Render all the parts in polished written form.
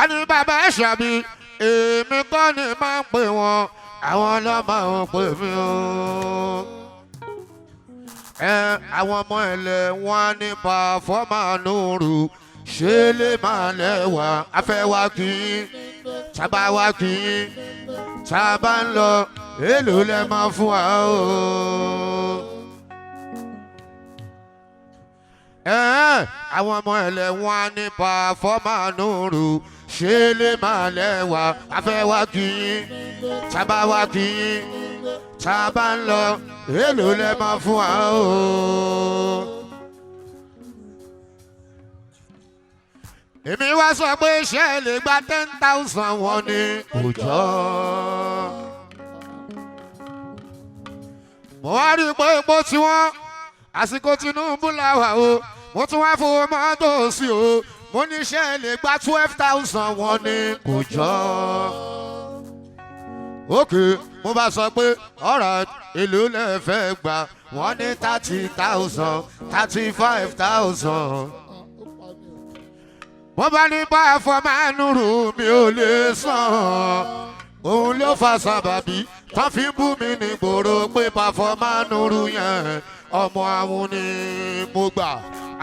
Ani bàbá ṣàbí èmi kọ́ ni máa ń pè wọ́n àwọn ọlọ́mọ ò pè mí o. Àwọn ọmọ ẹ̀lẹ́ wọn ní Performa Nuru ṣé lè máa lẹ́wà afẹ́wà kì í tábà wá kì í tábà ń lọ èlò lẹ́ máa fún wa o. Àwọn ọmọ ẹ̀lẹ́ wọn ní Performa Nuru ṣé lè máa lẹ́wà afẹ́wà kì í tábà wá kì í tábà ń lọ èlò lẹ́ máa fún wa o. Èmi wá sọ pé ṣé lè gba 10,000 wọn ní òjò. Mo wá rí i pé epo tí wọ́n àsìkò Tinubu làwà o mo tún wá fowó mọ́tò sí o mo ní ṣé lè gba 12,000 wọn ní òjò. Ókè mo bá sọ pé ọ̀rọ̀ èlò lè fẹ́ gbà wọ́n ní 30,000 35,000. Wọ́n bá ní Performa Nuru mi ò lè sàn. Òun ló fa sábàbí tán fi bú mi ní gbòòrò pé Performa Nuru yẹn ọmọ àwọn ni mo gbà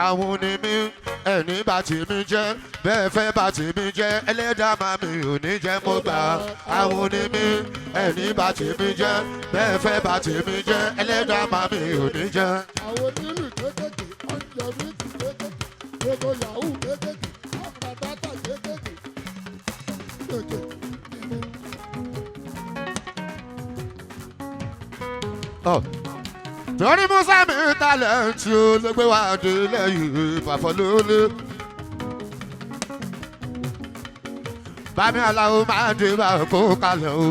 àwọn ni mí ẹni bá tèmi jẹ́ bẹ́ẹ̀ fẹ́ bá tèmi jẹ́ ẹlẹ́dàá máa mi ò ní jẹ́ mo gbà àwọn ni mí ẹni bá tèmi jẹ́ bẹ́ẹ̀ fẹ́ bá tèmi jẹ́ ẹlẹ́dàá máa mi ò ní jẹ́. Àwọn onílù kékèké ọjọ́ mi ti kékèké gbogbo yahoo kékèké àbàdàtà kékèké kékèké. Torí Musa mi tálẹ̀ǹtì o ló gbé wá dé lẹ́yìn Fàfọ́lólé. Bámi aláwo máa dé bá kó kalẹ̀ o.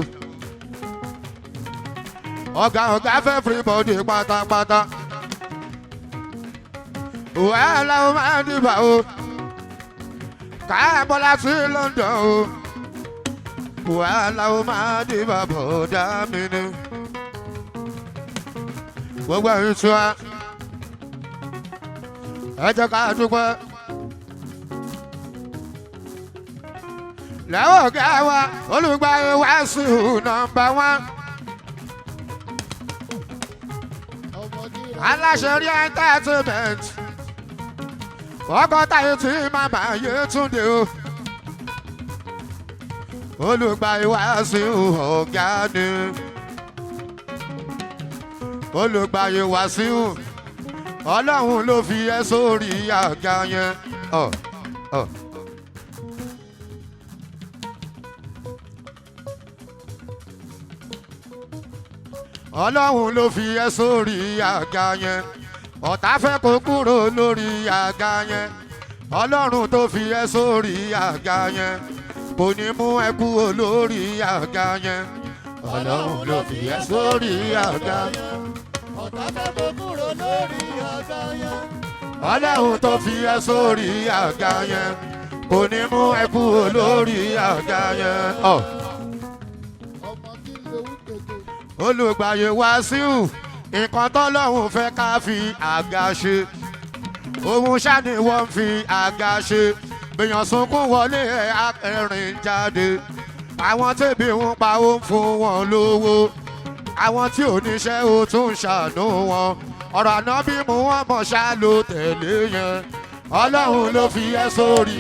Ọ̀gá fẹ́ everybody pátápátá. Òwe aláwo máa dé bá o. Káàbọ̀ láti London o. Òwe aláwo máa dé bá bọ̀dá mi ni. Gbogbo ẹ̀yin tí wá ẹ jẹ́ ká dúpẹ́ lẹ́wọ̀n ọ̀gá wa olùgbàyè wá sí nọ́mbà 1 aláṣẹ rí entertainment ọkọ̀ táyé tí màmá Yétúndé o olùgbàyè wá sí ọ̀gá ni. Olùgbàyè Wàsíù Ọlọ́run ló fi ẹ́ sórí àga yẹn. Ọlọ́run ló fi ẹ́ sórí àga yẹn. Ọ̀tá fẹ́ kó kúrò lórí àga yẹn. Ọlọ́run tó fi ẹ́ sórí àga yẹn kò ní mú ẹ kúrò lórí àga yẹn. Ọlọ́run ló fi ẹ́ sórí àga yẹn. Ọ̀tá fẹ́ kó kúrò lórí àga yẹn. Ọlọ́run tó fi ẹ́ sórí àga yẹn kò ní mú ẹ kúrò lórí àga yẹn. Ọmọ kí lè wú kété. Olùgbàyè Wàsíù nǹkan tọ́lọ́run fẹ́ ká fi àga ṣe òun ṣáà ni wọ́n fi àga ṣe gbìyàn sunkún wọlé ẹ̀rín jáde àwọn tẹ́bi ń pa ó ń fún wọn lówó àwọn tí ò níṣẹ́ ó tún ṣàánú wọn ọ̀rọ̀ àná bí mu wọ́n mọ̀ ṣá ló tẹ̀lé yẹn Ọlọ́run ló fi ẹ́ sórí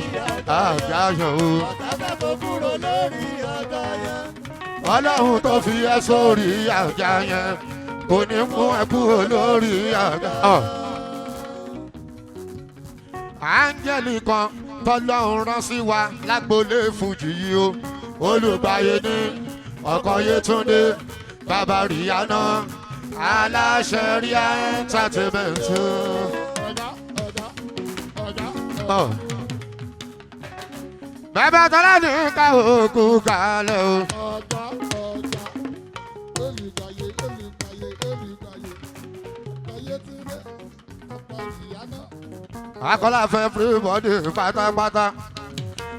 àga yẹn o. Ọ̀tá fẹ́ kó kúrò lórí àga yẹn. Ọlọ́run tó fi ẹ́ sórí àga yẹn kò ní mú ẹ kúrò lórí àga. Áńgẹ́lì kan tọ́lọ́run rán sí wa lágbolé fújì yìí o Olùgbàyè ní ọkọ Yétúndé bàbá Ríyáná aláṣẹ rí entertainment. Bàbá tọ́lá ní ká òkú kalẹ̀ o. Akọ́lá fẹ́ everybody pátápátá.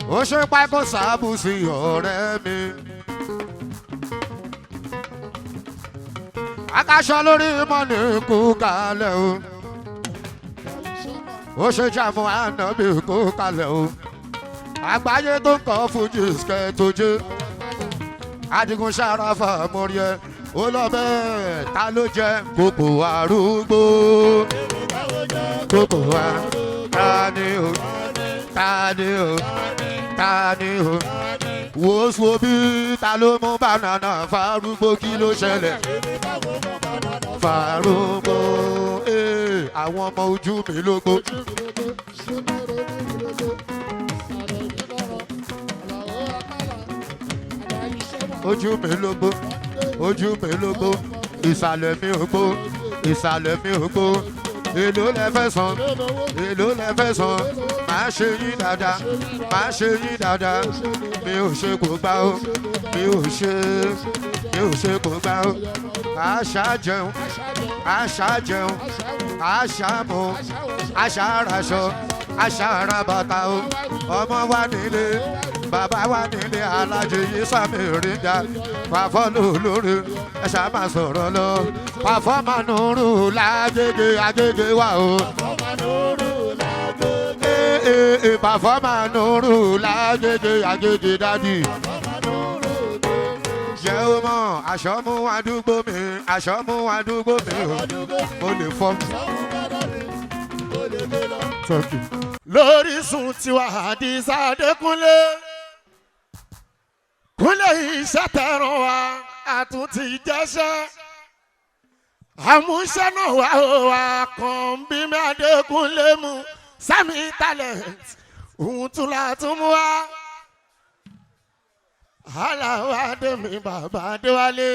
ó ṣe pákó sábù sí ọ̀rẹ́ mi. Akáṣọ lórí mọ́nì kú kalẹ̀ o. Ó ṣe jàmù ànábì kú kalẹ̀ o. Àgbáyé tó ń kọ́ fújì skẹ́tọ́jé. Adigun Ṣàràfà mórí ẹ. Ó lọ bẹ́ẹ̀ ta ló jẹ́ kókò arúgbó. Kókò wa ta ni o. Ta ni o. Ta ni o. Wo bí ta ló mú bànánà fárúgbó kí ló ṣẹlẹ̀. Fárúgbó àwọn ọmọ ojú mi lógbó. Ojú mi lógbó, ojú mi lógbó, ìsàlẹ̀ mi ò gbó, ìsàlẹ̀ mi ò gbó. Èló lẹ fẹ́ san, èló lẹ fẹ́ san, máa ṣe yín dáadáa, máa ṣe yín dáadáa. Mi ò ṣe kò gbá o, mi ò ṣe kò gbá o. Àṣà jẹun, àṣà jẹun, àṣà mu, àṣà raṣọ, àṣà ra bàtà o. Ọmọ wa nílé, bàbá wa nílé, alájẹ yìí sàmì ríga. Pàfọ́lù lórí, ẹ ṣáà máa sọ̀rọ̀ lọ. Performa Nuru lágége, agége wa o. Performa Nuru lágége, agége dádì. Jẹ́ o mọ̀, aṣọ mú àdúgbò mi, aṣọ mú àdúgbò mi o. Mo lè fọ́ mi. Lórísun tiwa Àdìsá Adékúnlé. Kúnlé iṣẹ́ tẹ̀ràn wa, àtúntì jẹ́ṣẹ́. Àmúṣẹ́ náà wà ó wà kàn bí mi Adékúnlé mu. Sami talent, òun tún la tún mú wá. Aláwọ̀ Adémi bàbá Adéwálé.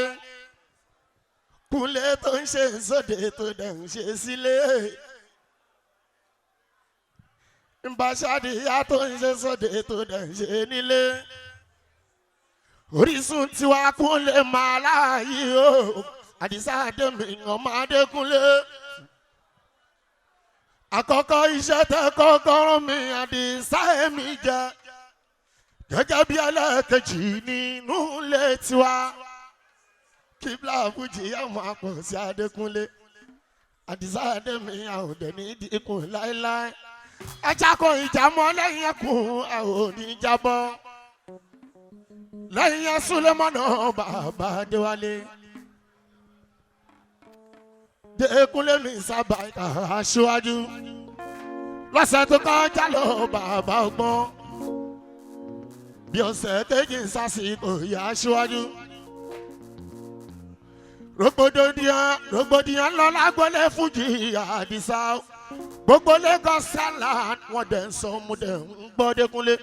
Kúnlé tó ń ṣe sóde tó dẹ̀ ń ṣe sílé. Ìbáṣadìyá tó ń ṣe sóde tó dẹ̀ ń ṣe nílé. Orísun tiwa Kúnlé máa láàyè o. Àdìsá Adémi ọmọ Adékúnlé. Àkọ́kọ́ iṣẹ́ tẹ kọ́kọ́ rán mi Àdìsá èmi jẹ. Gẹ́gẹ́ bí ẹlẹ́kejì nínú ilé tiwa. Qibla fújì àwọn àpọ̀sí Adékúnlé. Àdìsá Adémi àwọn òde ní dínkù láéláé. Ẹja kan ìjà mọ́ lẹ́yìn ẹkùn àwọn oníjàbọ̀. Lẹ́yìn Súlẹ́mọ́nà bàbá Adéwálé. Dékúnlé mi Sabaika aṣíwájú. Lọ́sẹ̀ tó kọjá lọ bàbá ọgbọ́n. Bí ọ̀sẹ̀ kejì ń sásìkò ìyá aṣíwájú. Rògbòdìyàn lọ lágbọ́lé fújì Àdìsá. Gbogbo Lagos Island wọ́n dẹ̀ ń sọ mo dẹ̀ ń gbọ́ Dékúnlé.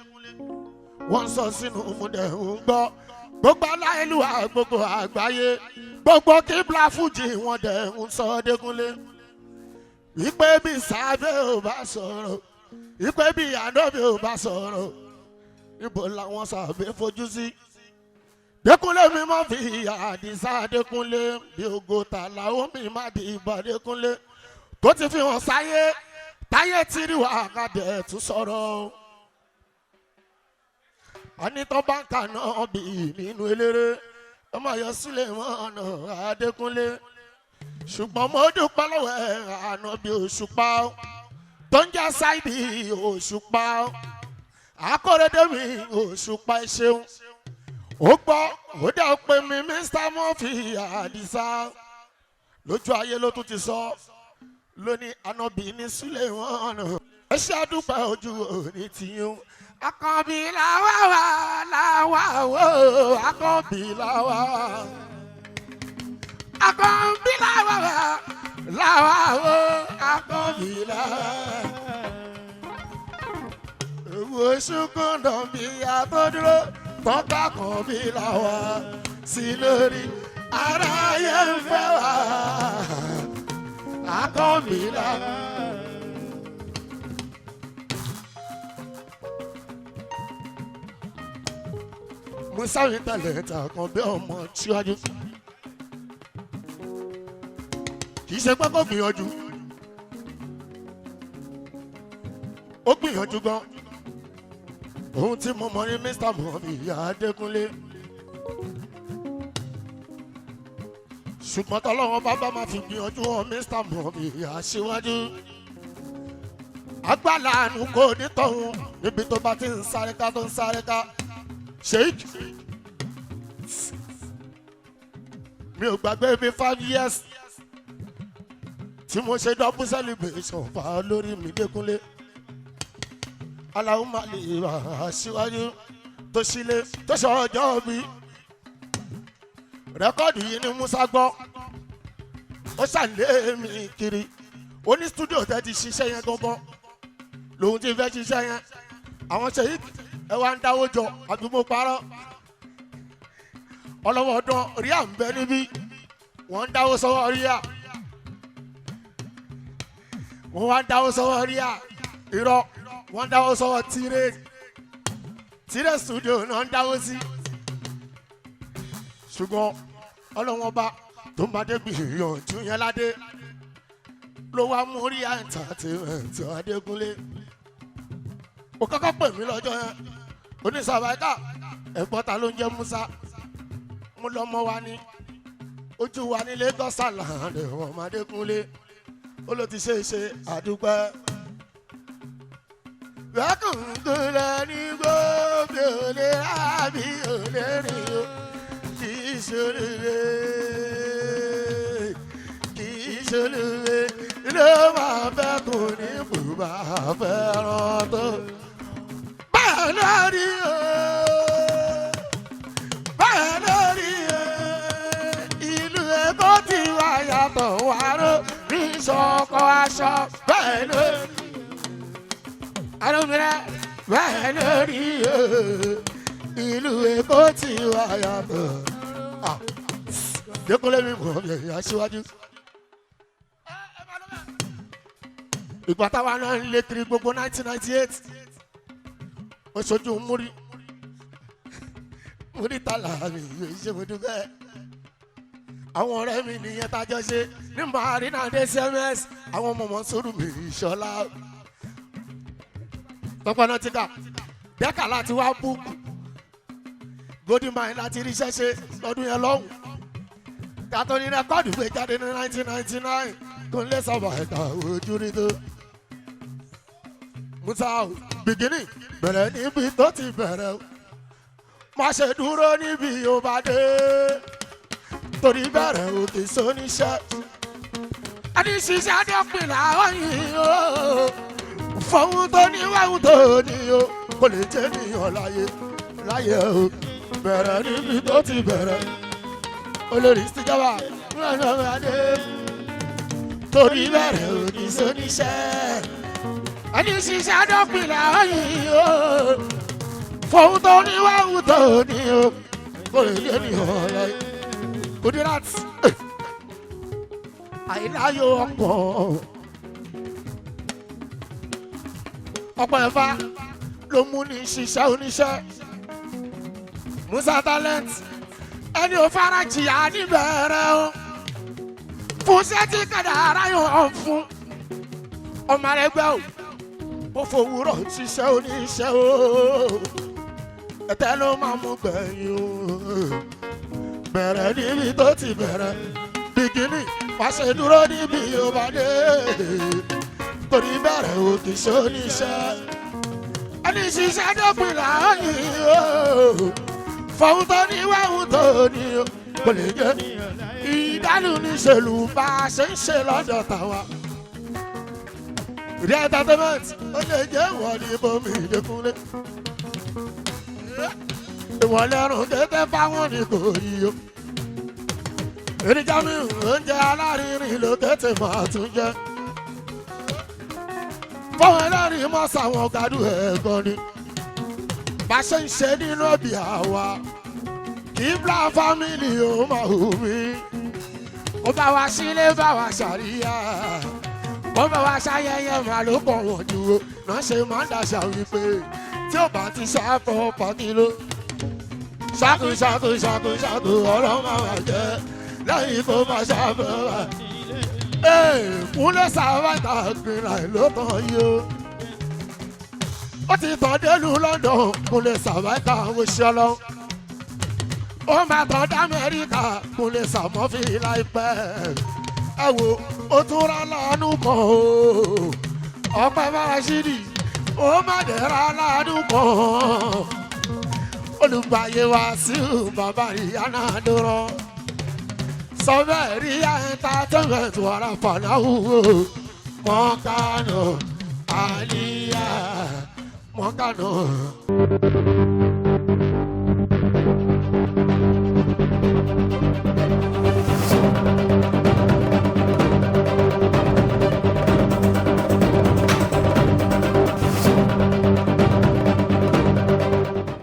Wọ́n sọ sínú mo dẹ̀ ń gbọ́. Gbogbo aláìlúwà gbogbo àgbáyé. Gbogbo Qibla fújì wọ́n dẹ̀ ń sọ Dékúnlé. Ìpè bí sábẹ́ ò bá sọ̀rọ̀. Ìpè bí àdóbi ò bá sọ̀rọ̀. Níbo làwọn sábẹ́ fojú sí? Dékúnlé mi mọ̀ fi Àdìsá Dékúnlé. Bí ògòtà làwọn mi má di ìbà Dékúnlé. Tó ti fi hàn sáyé. Táyé tí rí wàhálà tún sọ̀rọ̀. Anítọ́ báńkà náà bí nínú eléré. Ọmọ yọ Súlẹ́mọ́nà Adékúnlé. Ṣùgbọ́n mo dúpẹ́ lọ́wọ́ Ànábì Òṣùpá. Tó ń jẹ́ Sáìdì Òṣùpá. Akóredé mi Òṣùpá ṣeun. Ó gbọ́ ó dẹ́ pé mi Mr. Muffy Àdìsá. Lójú ayé ló tún ti sọ. Lóní Ànábì ní Súlẹ́mọ́nà. Ẹ ṣe àdúpẹ́ ojú òní tiyún. Àkànbí làwa wà làwa wò. Àkànbí làwa. Àkànbí làwa wà làwa wò. Àkànbí làwa. Ewu ṣùkúndùn bí àtọ́dúró. Tọ́ka Àkànbí làwa sí lórí. Aráyé ń fẹ́ wá. Àkànbí làwa. Musa yìí tẹ̀lé ẹ̀tàkàn bí ọmọ síwájú. Kì í ṣe pé kó gbìyànjú. Ó gbìyànjú gan. ohun tí mo mọ̀ ní Mr. Muffy Adékúnlé. ṣùgbọ́n tọ́lọ́wọ́n bàbá máa fi gbìyànjú hàn Mr. Muffy Aṣíwájú. agbára àánú kò ní tọ̀hún níbi tó bá ti ń sáré ká tó ń sáré ká. Sheikh mi ò gbàgbé bí 5 years tí mo ṣe double celebration fa lórí mi Dékúnlé. Allahumma lè wà Aṣíwájú tó sílé tó ṣe ọjọ́ bí. rẹ́kọ́ọ̀dù yìí ni Musa gbọ́ ó ṣàlẹ́ mi kiri ó ní stúdíò tẹ́ ti ṣiṣẹ́ yẹn gangan lòun ti fẹ́ ṣiṣẹ́ yẹn àwọn Sheikh ẹ wá ń dáwó jọ àdúgbò parọ́ ọlọ́wọ́ ọdún ríà ń bẹ níbí wọ́n ń dáwó sọ́wọ́ ríà wọ́n wá ń dáwó sọ́wọ́ ríà irọ́ wọ́n ń dáwó sọ́wọ́ tire studio náà ń dáwó sí ṣùgbọ́n ọlọ́wọ́n bá tó máa dé gbìyànjú yẹn ládé ló wá mú ríà entertainment Adékúnlé ó kọ́kọ́ pè mí lọ́jọ́ yẹn oní Sabaika ẹ̀gbọ́n ta ló ń jẹ́ Musa mú lọ́mọ wa ní ojú wa ní Lagos Island ọmọ Adékúnlé ó ló ti ṣe àdúpẹ́. Bẹ́kùnkùnlẹ̀ ní gbòógbé olè rábì olè rí o kì í ṣolúwe ló máa bẹ́kùn ní bùbá fẹ́ràn tó. Bẹ́ẹ̀ lórí o. Yàtọ̀ wàró ní sọ́kọ̀ aṣọ bẹ́ẹ̀ lórí. Àlùmíràn bẹ́ẹ̀ lórí ìlú Èkó tí wà yàtọ̀. Dékúnlé mi mọ̀ ọ́ Aṣíwájú. Ìgbà táwa náà ń lé kiri gbogbo 1998 ó ṣojú múrí tààlà mi yóò ṣe mo dúpẹ́. Àwọn ọ̀rẹ́ mi nìyẹn tájọ́ ṣe ní marina dé CMS àwọn ọmọ sórí mi ìṣọ́lá tọpọnà ti kà dẹ́ka láti wá búùkù golden mine láti ríṣẹ́ ṣe lọ́dún yẹn lọ́hùn kátó ní rẹ́kọ́ọ̀dù gbé jáde ní 1999 kò lè sọ̀bà ẹ̀ka ojú rí tó. Musa bìgínì bẹ̀rẹ̀ níbi tó ti bẹ̀rẹ̀ má ṣe dúró níbi yóò bá dé. Torí bẹ̀rẹ̀ òkè sóníṣẹ́. Ẹni ṣiṣẹ́ dọ́pin làwọn yìí o. Fọwọ́n tó ní wáhùn tó ní o. Kò lè jẹ́ ènìyàn láyé o. Bẹ̀rẹ̀ níbi tó ti bẹ̀rẹ̀. Olórí síjọba ránṣẹ́ adé. Torí bẹ̀rẹ̀ òkè sóníṣẹ́. Ẹni ṣiṣẹ́ dọ́pin làwọn yìí o. Fọwọ́n tó ní wáhùn tó ní o. Kò lè jẹ́ ènìyàn láyé. Kudirat àìláyò ọ̀pọ̀ ẹ̀fà ló mú ní ṣiṣẹ́ oníṣẹ́ Musa talent ẹni ò fara jìyà níbẹ̀rẹ̀ o fún sẹ́tì kàdà ara yóò fún ọmọ rẹ̀ gbẹ́ ó fòwúrọ̀ ṣiṣẹ́ oníṣẹ́ o ẹ̀tẹ́ ló máa mú gbẹ̀yìn o. Bẹ̀rẹ̀ níbi tó ti bẹ̀rẹ̀ bìgínì wá ṣe dúró níbi yóò bá dé torí bẹ̀rẹ̀ òkè sóníṣẹ́ ẹni ṣiṣẹ́ dọ́pin láàyè o fọwọ́n tó ní wáhùn tó ní o kò lè jẹ́ ìdánù níṣèlú bá a ṣe ń ṣe lọ́dọ̀ tàwa. Rí entertainment ó lè jẹ́ ìwọ ní bomi Dékúnlé ìwọ lẹ́rùn tètè fáwọn ní kò yí o. Èrìjà mi oúnjẹ alárinrin ló tètè máa tún jẹ. Fọwọ́n ẹlẹ́rìí mọ́ sàwọn gàdú ẹ̀gàn ni. Bá ṣe ń ṣe nínú òbí àwa. Qibla family ó máa hù mí. Ó bá wa sílé bá wa ṣàríyá. Ó bá wa ṣayẹyẹ màá ló pọ̀ wọ̀n jù o. Náà ṣe máa ń dàṣà wípé tí ó bá ti ṣàfọ̀ pàkí ló. Ṣàkó ọ̀rọ̀ máa wà jẹ́ lẹ́yìn kó máa ṣàfẹ́ wà. Kúnlẹ̀ Sabaika gbìnrà ló tàn yí o. ó ti tàn délùú London Kúnlé Sabaika ó ṣe ọlọ́ ó máa tàn dé Amẹ́ríkà Kúnlé Muffy láìpẹ́ ẹ wo ó tún rà lánàá kan o ọpẹ́ máa ṣídì ó má dẹ̀ra lánàá kan olùgbàyè Wàsíù bàbá Rihanna dúró sọ bẹ́ẹ̀ rí entertainment wàrà fàlàwù mọ́kànù àlìyá mọ́kànù.